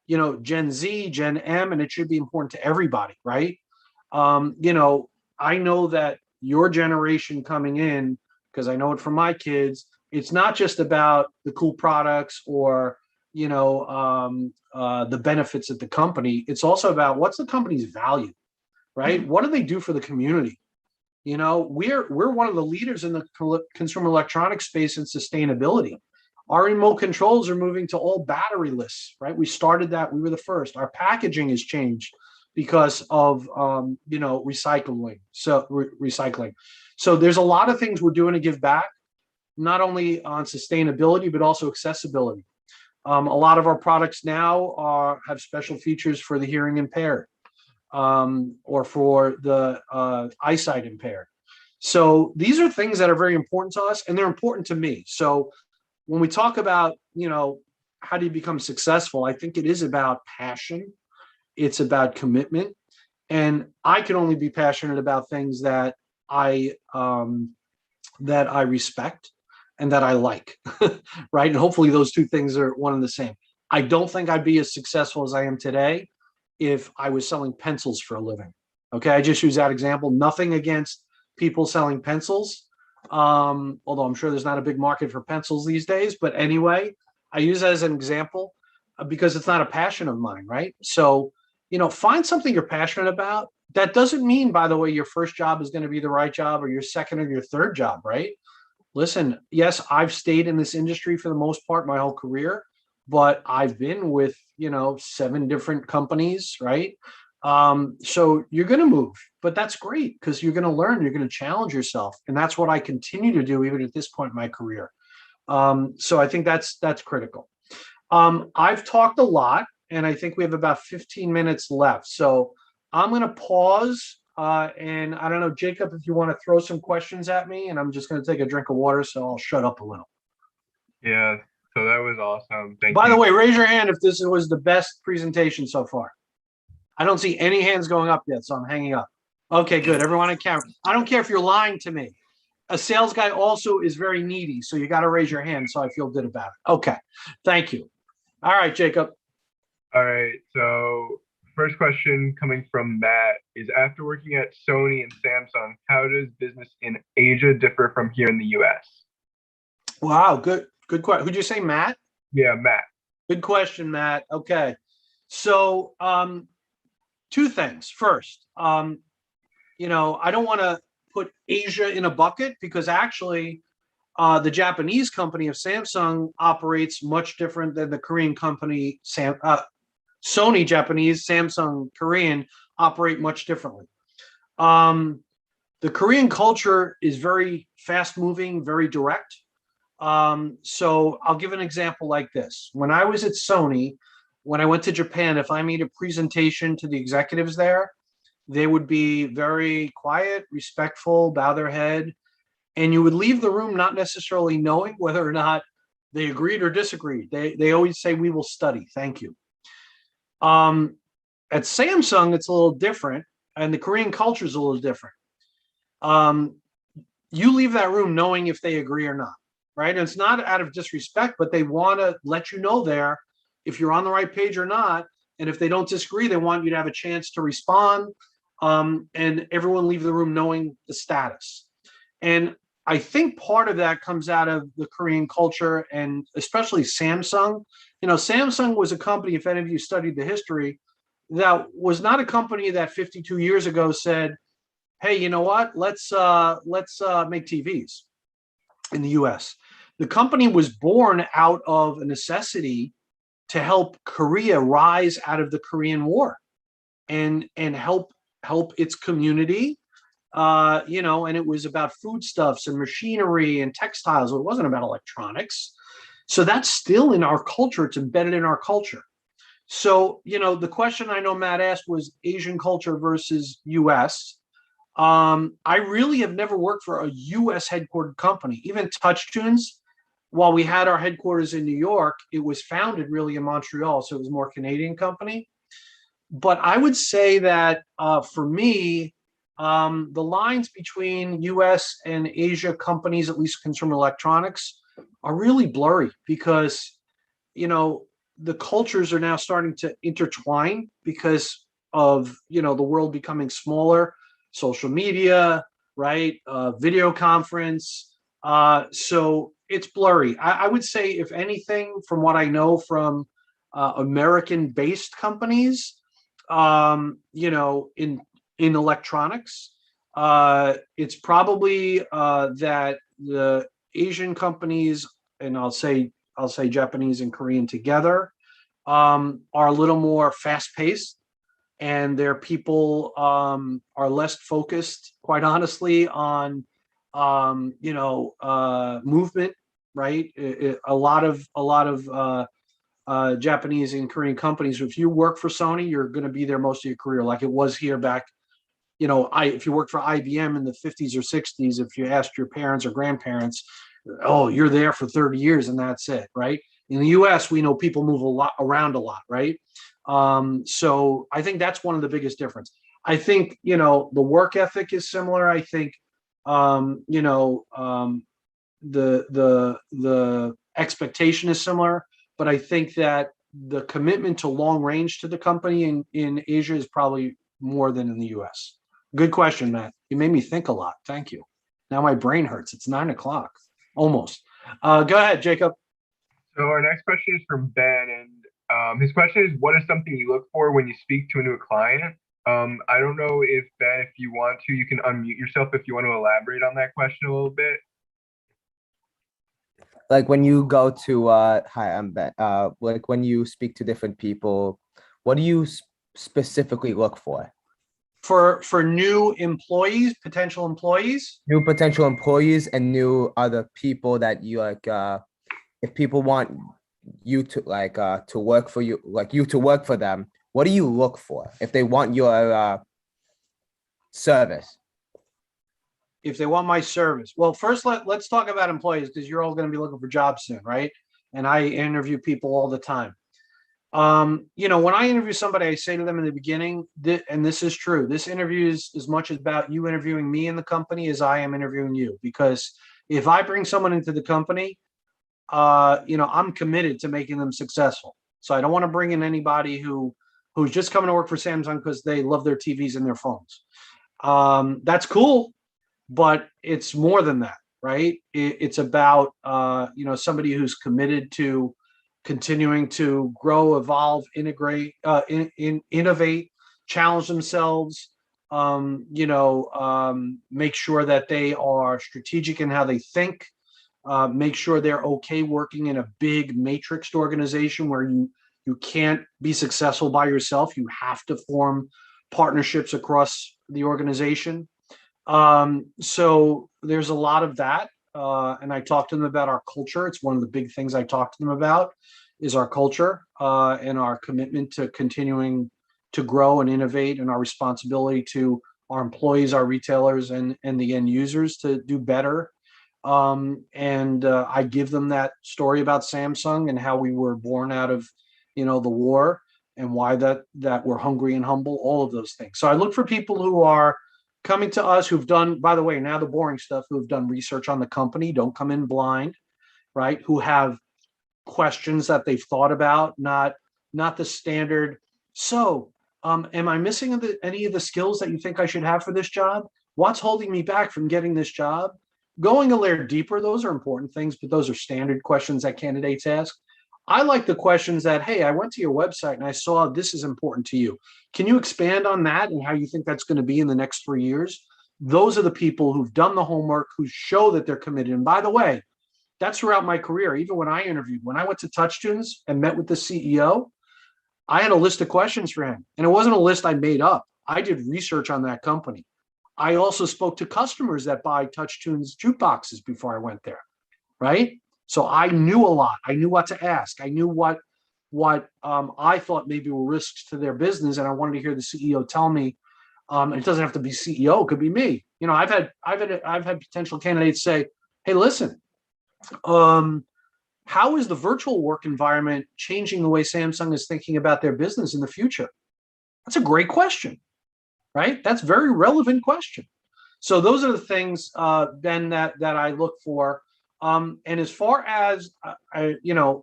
Gen Z, Gen M, and it should be important to everybody, right? I know that your generation coming in, because I know it from my kids, it's not just about the cool products or the benefits of the company. It's also about what's the company's value, right? What do they do for the community? We're one of the leaders in the consumer electronics space in sustainability. Our remote controls are moving to all batteryless, right? We started that. We were the first. Our packaging has changed because of recycling. Recycling. So there's a lot of things we're doing to give back, not only on sustainability but also accessibility. A lot of our products now have special features for the hearing impaired, or for the eyesight impaired. So these are things that are very important to us, and they're important to me. So when we talk about, how do you become successful, I think it is about passion. It's about commitment. And I can only be passionate about things that I respect and that I like, right? And hopefully those two things are one and the same. I don't think I'd be as successful as I am today if I was selling pencils for a living. Okay, I just use that example. Nothing against people selling pencils, although I'm sure there's not a big market for pencils these days. But anyway, I use that as an example because it's not a passion of mine, right? So, find something you're passionate about. That doesn't mean, by the way, your first job is going to be the right job or your second or your third job, right? Listen, yes, I've stayed in this industry for the most part my whole career, but I've been with, 7 different companies, right? So you're going to move, but that's great because you're going to learn, you're going to challenge yourself. And that's what I continue to do even at this point in my career. So I think that's critical. I've talked a lot, and I think we have about 15 minutes left. So I'm going to pause. And I don't know, Jacob, if you want to throw some questions at me, and I'm just going to take a drink of water, so I'll shut up a little. Yeah, so that was awesome. Thank By you. the way, raise your hand if this was the best presentation so far. I don't see any hands going up yet, so I'm hanging up. Okay, good. Everyone on camera. I don't care if you're lying to me. A sales guy also is very needy, so you got to raise your hand so I feel good about it. Okay, thank you. All right, Jacob. All right. So first question coming from Matt is after working at Sony and Samsung, how does business in Asia differ from here in the US? Wow, good question. Who'd you say, Matt? Yeah, Matt. Good question, Matt. Okay. So, two things. First, I don't want to put Asia in a bucket because actually, the Japanese company of Samsung operates much different than the Korean company Sony Japanese, Samsung Korean operate much differently. The Korean culture is very fast moving, very direct. So I'll give an example like this. When I was at Sony, when I went to Japan, if I made a presentation to the executives there, they would be very quiet, respectful, bow their head, and you would leave the room not necessarily knowing whether or not they agreed or disagreed. They always say, "We will study. Thank you." At Samsung, it's a little different, and the Korean culture is a little different. You leave that room knowing if they agree or not, right? And it's not out of disrespect, but they want to let you know there if you're on the right page or not. And if they don't disagree, they want you to have a chance to respond. And everyone leave the room knowing the status. And I think part of that comes out of the Korean culture and especially Samsung. Samsung was a company, if any of you studied the history, that was not a company that 52 years ago said, "Hey, you know what? Let's make TVs in the U.S." The company was born out of a necessity to help Korea rise out of the Korean War and help its community. And it was about foodstuffs and machinery and textiles. It wasn't about electronics. So that's still in our culture. It's embedded in our culture. So, the question I know Matt asked was Asian culture versus US. I really have never worked for a US headquartered company. Even TouchTunes, while we had our headquarters in New York, it was founded really in Montreal. So it was a more Canadian company. But I would say that for me, the lines between US and Asia companies, at least consumer electronics, are really blurry because, the cultures are now starting to intertwine because of, the world becoming smaller, social media, right? Video conference. So it's blurry. I would say, if anything, from what I know from American-based companies, in electronics, it's probably that the Asian companies, and I'll say Japanese and Korean together, are a little more fast-paced, and their people are less focused, quite honestly, on movement, right? A lot of Japanese and Korean companies, if you work for Sony, you're going to be there most of your career, like it was here back. If you worked for IBM in the 50s or 60s, if you asked your parents or grandparents, oh, you're there for 30 years and that's it, right? In the US, we know people move around a lot, right? So I think that's one of the biggest difference. I think, the work ethic is similar. I think, the expectation is similar, but I think that the commitment to long range to the company in Asia is probably more than in the US. Good question, Matt. You made me think a lot. Thank you. Now my brain hurts. It's 9 o'clock, almost. Go ahead, Jacob. So our next question is from Ben, and his question is, what is something you look for when you speak to a new client? I don't know if Ben, if you want to, you can unmute yourself if you want to elaborate on that question a little bit. Like when you go to hi, I'm Ben. Like when you speak to different people, what do you specifically look for? For new employees, potential employees? New potential employees and new other people that you like. If people want you to to work for you, like you to work for them, what do you look for if they want your service? If they want my service, well, first let's talk about employees, because you're all going to be looking for jobs soon, right? And I interview people all the time. When I interview somebody, I say to them in the beginning, and this is true, this interview is as much about you interviewing me in the company as I am interviewing you. Because if I bring someone into the company, I'm committed to making them successful. So I don't want to bring in anybody who's just coming to work for Samsung because they love their TVs and their phones. That's cool, but it's more than that, right? It's about somebody who's committed to continuing to grow, evolve, integrate, innovate, challenge themselves. Make sure that they are strategic in how they think. Make sure they're okay working in a big matrixed organization where you can't be successful by yourself. You have to form partnerships across the organization. So there's a lot of that. And I talked to them about our culture. It's one of the big things I talked to them about is our culture and our commitment to continuing to grow and innovate, and our responsibility to our employees, our retailers, and the end users to do better. I give them that story about Samsung and how we were born out of, the war, and why that we're hungry and humble, all of those things. So I look for people who are coming to us, who've done, by the way, now the boring stuff, who've done research on the company. Don't come in blind, right? Who have questions that they've thought about, not the standard. So, am I missing any of the skills that you think I should have for this job? What's holding me back from getting this job? Going a layer deeper, those are important things, but those are standard questions that candidates ask. I like the questions that, hey, I went to your website and I saw this is important to you. Can you expand on that and how you think that's going to be in the next 3 years? Those are the people who've done the homework, who show that they're committed. And by the way, that's throughout my career. Even when I interviewed, when I went to TouchTunes and met with the CEO, I had a list of questions for him. And it wasn't a list I made up. I did research on that company. I also spoke to customers that buy TouchTunes jukeboxes before I went there, right? So I knew a lot. I knew what to ask. I knew what I thought maybe were risks to their business, and I wanted to hear the CEO tell me. And it doesn't have to be CEO; it could be me. I've had potential candidates say, "Hey, listen, how is the virtual work environment changing the way Samsung is thinking about their business in the future?" That's a great question, right? That's a very relevant question. So those are the things, Ben, that I look for. And as far as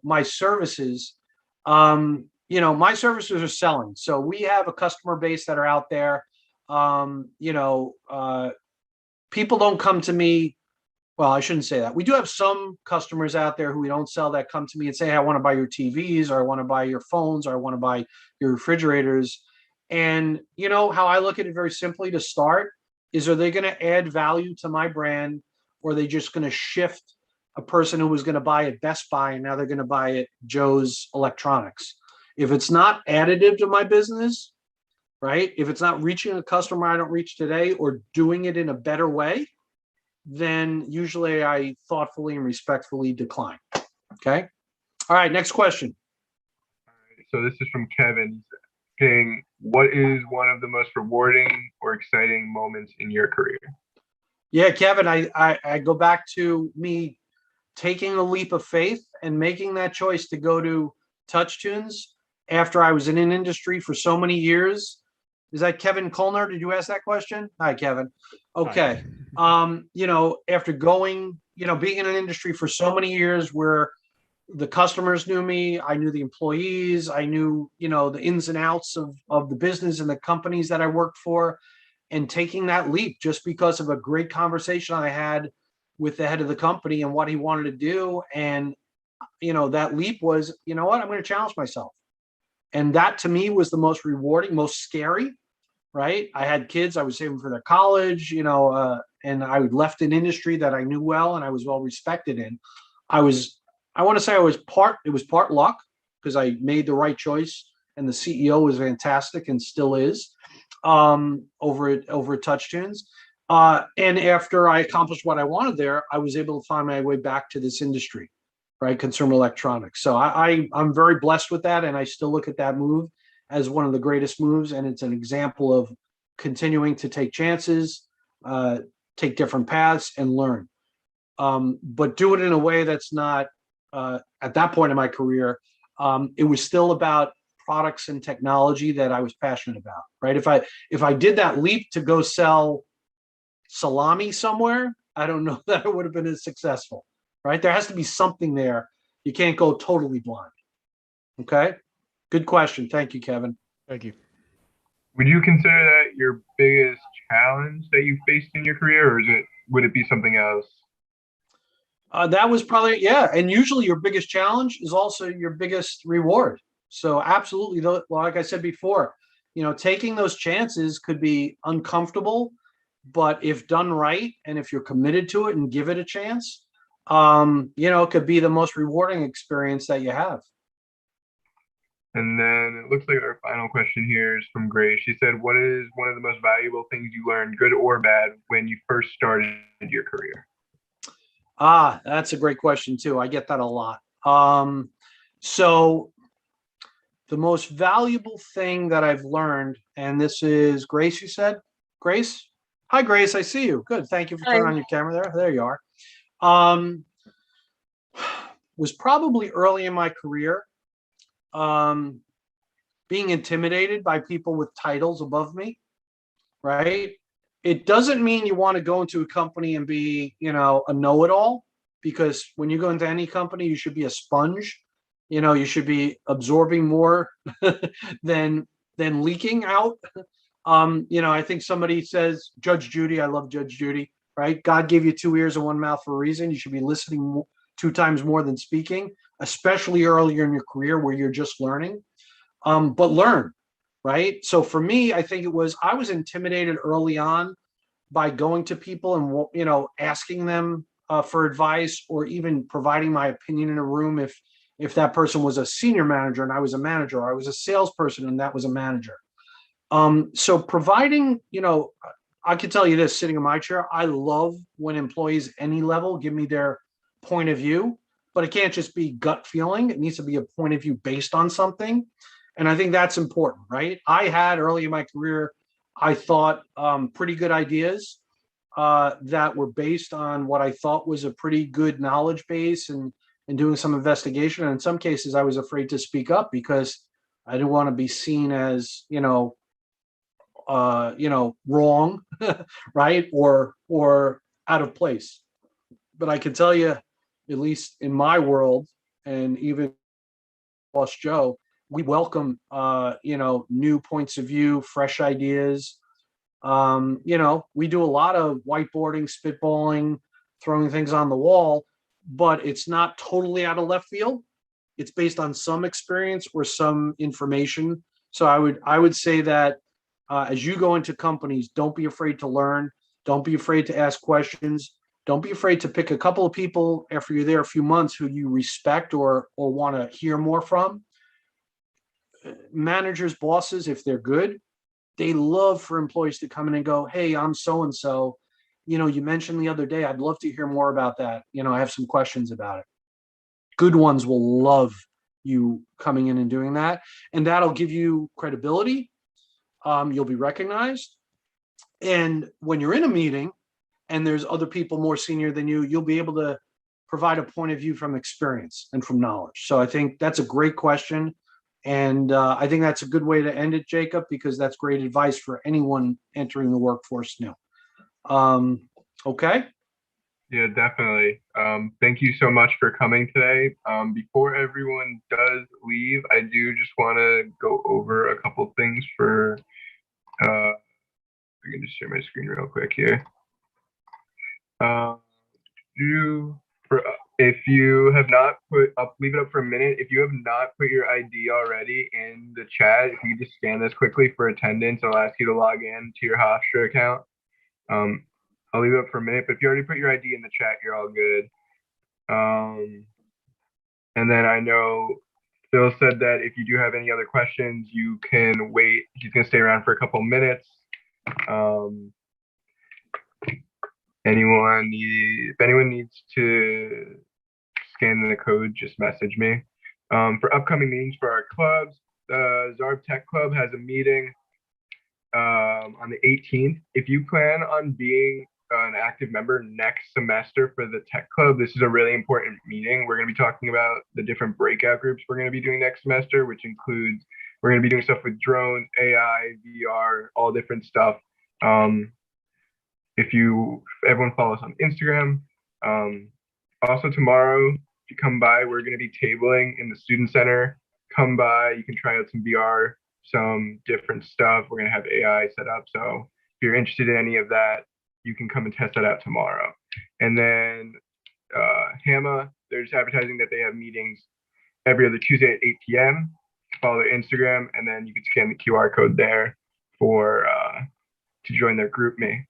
my services, my services are selling. So we have a customer base that are out there. People don't come to me. Well, I shouldn't say that. We do have some customers out there who we don't sell that come to me and say, hey, I want to buy your TVs, or I want to buy your phones, or I want to buy your refrigerators. And how I look at it very simply to start is, are they going to add value to my brand, or are they just going to shift a person who was going to buy at Best Buy and now they're going to buy at Joe's Electronics? If it's not additive to my business, right? If it's not reaching a customer I don't reach today, or doing it in a better way, then usually I thoughtfully and respectfully decline. Okay. All right. Next question. So this is from Kevin saying, what is one of the most rewarding or exciting moments in your career? Yeah, Kevin, I go back to me taking a leap of faith and making that choice to go to TouchTunes after I was in an industry for so many years. Is that Kevin Cohn? Did you ask that question? Hi, Kevin. Okay. Hi. After going, being in an industry for so many years where the customers knew me, I knew the employees, I knew, the ins and outs of the business and the companies that I worked for, and taking that leap just because of a great conversation I had with the head of the company and what he wanted to do. And, that leap was, I'm going to challenge myself. And that to me was the most rewarding, most scary, right? I had kids, I was saving for their college, and I left an industry that I knew well and I was well respected in. I want to say it was part luck, because I made the right choice and the CEO was fantastic and still is, over at TouchTunes. And after I accomplished what I wanted there, I was able to find my way back to this industry, right? Consumer electronics. So I'm very blessed with that. And I still look at that move as one of the greatest moves. And it's an example of continuing to take chances, take different paths, and learn. But do it in a way that's not, at that point in my career, it was still about products and technology that I was passionate about, right? If I did that leap to go sell salami somewhere, I don't know that it would have been as successful, right? There has to be something there. You can't go totally blind. Okay. Good question. Thank you, Kevin. Thank you. Would you consider that your biggest challenge that you faced in your career, or would it be something else? That was probably, yeah. And usually your biggest challenge is also your biggest reward. So absolutely, like I said before, taking those chances could be uncomfortable, but if done right, and if you're committed to it and give it a chance, it could be the most rewarding experience that you have. And then it looks like our final question here is from Grace. She said, what is one of the most valuable things you learned, good or bad, when you first started your career? That's a great question too. I get that a lot. So the most valuable thing that I've learned, and this is Grace, you said? Grace? Hi, Grace. I see you. Good. Thank you for turning on your camera there. There you are. Was probably early in my career, being intimidated by people with titles above me, right? It doesn't mean you want to go into a company and be, a know-it-all, because when you go into any company, you should be a sponge. You should be absorbing more than leaking out. I think somebody says, Judge Judy, I love Judge Judy, right? God gave you 2 ears and 1 mouth for a reason. You should be listening 2 times more than speaking, especially earlier in your career where you're just learning. But learn, right? So for me, I think I was intimidated early on by going to people and, asking them for advice, or even providing my opinion in a room if that person was a senior manager and I was a manager, or I was a salesperson and that was a manager. So providing, I can tell you this, sitting in my chair, I love when employees any level give me their point of view, but it can't just be gut feeling. It needs to be a point of view based on something. And I think that's important, right? I had early in my career, I thought pretty good ideas that were based on what I thought was a pretty good knowledge base and doing some investigation. And in some cases, I was afraid to speak up because I didn't want to be seen as, wrong, right? Or out of place. But I can tell you, at least in my world, and even Boss Joe, we welcome, new points of view, fresh ideas. We do a lot of whiteboarding, spitballing, throwing things on the wall, but it's not totally out of left field. It's based on some experience or some information. So I would say that as you go into companies, don't be afraid to learn. Don't be afraid to ask questions. Don't be afraid to pick a couple of people after you're there a few months who you respect or want to hear more from. Managers, bosses, if they're good, they love for employees to come in and go, hey, I'm so-and-so. You mentioned the other day, I'd love to hear more about that. I have some questions about it. Good ones will love you coming in and doing that. And that'll give you credibility. You'll be recognized. And when you're in a meeting and there's other people more senior than you, you'll be able to provide a point of view from experience and from knowledge. So I think that's a great question. And I think that's a good way to end it, Jacob, because that's great advice for anyone entering the workforce new. Okay. Yeah, definitely. Thank you so much for coming today. Before everyone does leave, I do just want to go over a couple things for, I can just share my screen real quick here. If you have not leave it up for a minute. If you have not put your ID already in the chat, if you just scan this quickly for attendance, I'll ask you to log in to your Hofstra account. I'll leave it up for a minute, but if you already put your ID in the chat, you're all good. And then I know Phil said that if you do have any other questions, you can wait. He's gonna stay around for a couple minutes. If anyone needs to scan the code, just message me. For upcoming meetings for our clubs, the Zarb Tech Club has a meeting on the 18th. If you plan on being an active member next semester for the Tech Club, this is a really important meeting. We're going to be talking about the different breakout groups we're going to be doing next semester, which includes We're going to be doing stuff with drones, AI, VR, all different stuff. If everyone follow us on Instagram. Also tomorrow, if you come by, we're going to be tabling in the student center. Come by, you can try out some VR, some different stuff. We're going to have AI set up. So if you're interested in any of that, you can come and test that out tomorrow. And then Hama, they're just advertising that they have meetings every other Tuesday at 8 p.m. Follow their Instagram, and then you can scan the QR code there for to join their group me.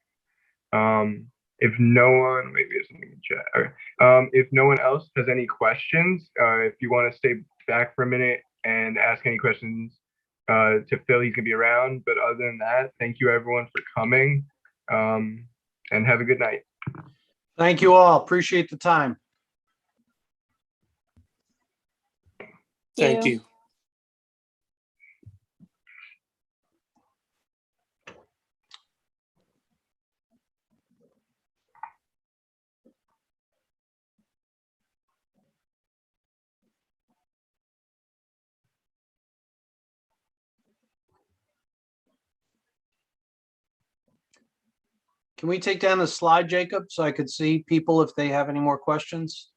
If no one, wait, we have something in chat. Okay. If no one else has any questions, if you want to stay back for a minute and ask any questions to Phil, he's gonna be around. But other than that, thank you everyone for coming, and have a good night. Thank you all. Appreciate the time. Thank you. Can we take down the slide, Jacob, so I could see people if they have any more questions?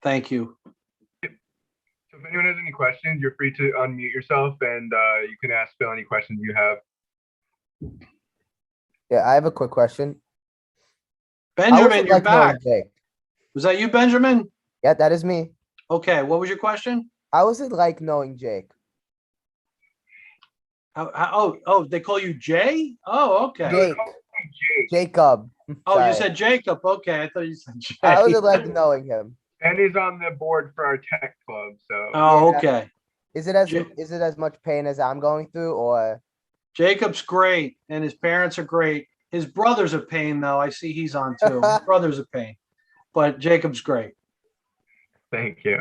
Thank you. So if anyone has any questions, you're free to unmute yourself and you can ask Phil any questions you have. Yeah, I have a quick question. Benjamin, you're back. Jake? Was that you, Benjamin? Yeah, that is me. Okay, what was your question? How was it like knowing Jake? Oh, they call you Jay? Oh, okay. Jake. Jacob. Oh, Sorry. you said Jacob. Okay, I thought you said Jay. How was it like knowing him? And is on the board for our tech club. So Oh, Yeah. okay. Is it as much pain as I'm going through, or? Jacob's great, and his parents are great. His brother's a pain, though. I see he's on too. His brother's a pain, but Jacob's great. thank you.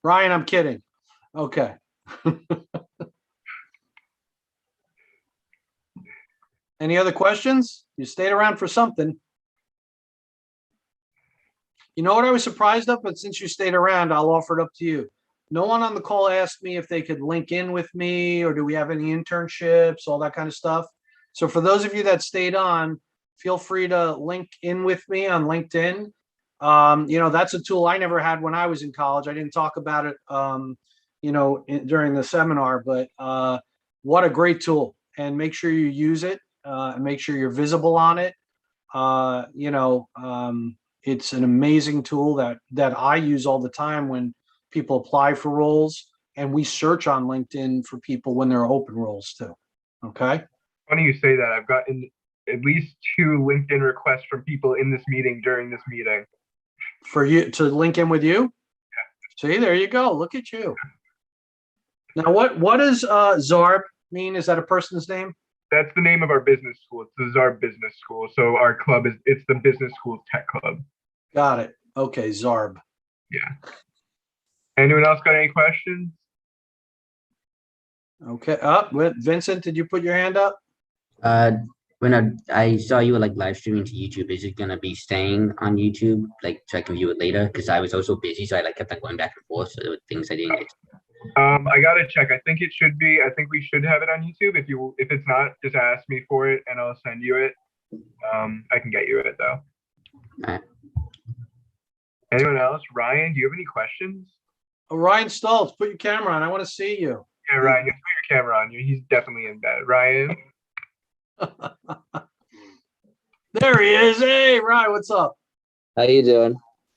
Ryan, I'm kidding. Okay. Any other questions? You stayed around for something. You know what I was surprised of? But since you stayed around, I'll offer it up to you. No one on the call asked me if they could link in with me or do we have any internships, all that kind of stuff. So for those of you that stayed on, feel free to link in with me on LinkedIn. That's a tool I never had when I was in college. I didn't talk about it, during the seminar, but what a great tool. And make sure you use it and make sure you're visible on it. It's an amazing tool that I use all the time when people apply for roles, and we search on LinkedIn for people when there are open roles too. Okay. Funny you say that. I've gotten at least 2 LinkedIn requests from people in this meeting during this meeting. For you to link in with you? Yeah. See, there you go. Look at you. Now, what does ZARB mean? Is that a person's name? That's the name of our business school. It's the ZARB Business School. So our club it's the Business School Tech Club. Got it. Okay, ZARB. Yeah. Anyone else got any questions? Okay. Vincent, did you put your hand up? When I saw you were like live streaming to YouTube, is it gonna be staying on YouTube, like so I can view it later? Because I was also busy, so I like kept on going back and forth. So there were things I didn't get. I gotta check. I think it should be. I think we should have it on YouTube. If it's not, just ask me for it and I'll send you it. I can get you it though. All right. Anyone else? Ryan, do you have any questions? Oh, Ryan Stoltz, put your camera on. I want to see you. Yeah, Ryan, you have to put your camera on. He's definitely in bed. Ryan. There he is. Hey, Ryan, what's up? How you doing?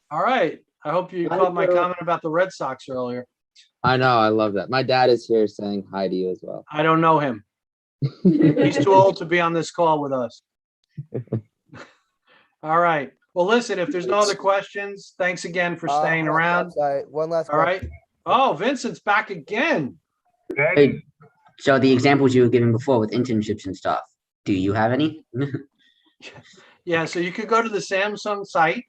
All right. I hope you caught my comment about the Red Sox earlier. I know, I love that. My dad is here saying hi to you as well. I don't know him. He's too old to be on this call with us. All right. Well, listen, if there's no other questions, thanks again for staying around. Sorry, one last All right. Oh, Vincent's back again. Hey, so the examples you were giving before with internships and stuff, do you have any? Yeah, so you could go to the Samsung site,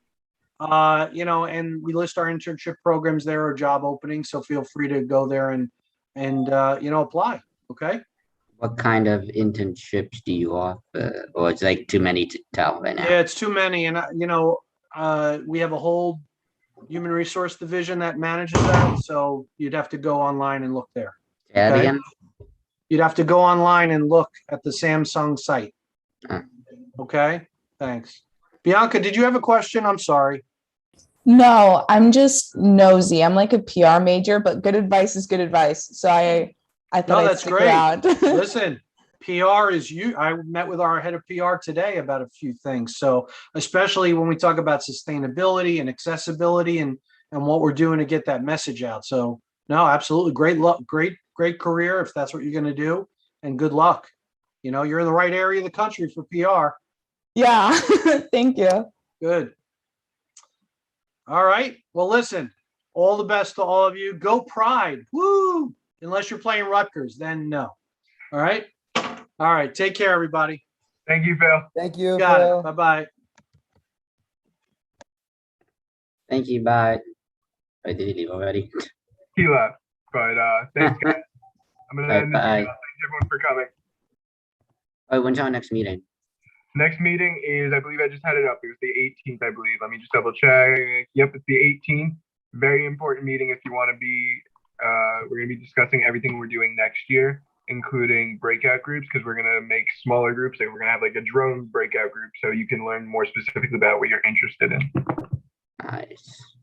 and we list our internship programs there or job openings. So feel free to go there and apply. Okay. What kind of internships do you offer, or it's like too many to tell right now? Yeah, it's too many, and we have a whole human resource division that manages that. So you'd have to go online and look there. Say that Okay. again? You'd have to go online and look at the Samsung site. Ah. Okay, thanks. Bianca, did you have a question? I'm sorry. No, I'm just nosy. I'm like a PR major, but good advice is good advice. So I thought No, I'd that's stick great. around. Listen, PR is you. I met with our head of PR today about a few things. So especially when we talk about sustainability and accessibility and what we're doing to get that message out. So no, absolutely great luck, great career if that's what you're going to do, and good luck. You know, you're in the right area of the country for PR. Yeah, thank you. Good. All right. Well, listen, all the best to all of you. Go Pride. Woo! Unless you're playing Rutgers, then no. All right. All right. Take care, everybody. Thank you, Phil. Thank you, Got Phil. it. Bye-bye. Thank you. Bye. Did he leave already? He left, but thanks, guys. I'm gonna end this Bye. email. Thanks everyone for coming. Oh, when's our next meeting? Next meeting is, I believe I just had it up. It was the 18th, I believe. Let me just double check. Yep, it's the 18th. Very important meeting if you want to be. We're gonna be discussing everything we're doing next year, including breakout groups, because we're gonna make smaller groups. Like we're gonna have like a drone breakout group, so you can learn more specifically about what you're interested in. Nice.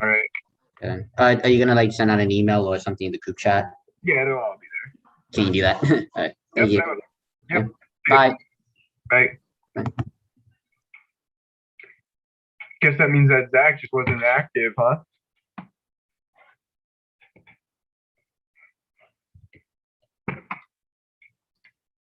All right. Good. Are you gonna like send out an email or something in the group chat? Yeah, it'll all be there. Can you do that? All right. Thank Yep. you. Yep. Bye. Bye. Guess that means that Zach just wasn't active, huh?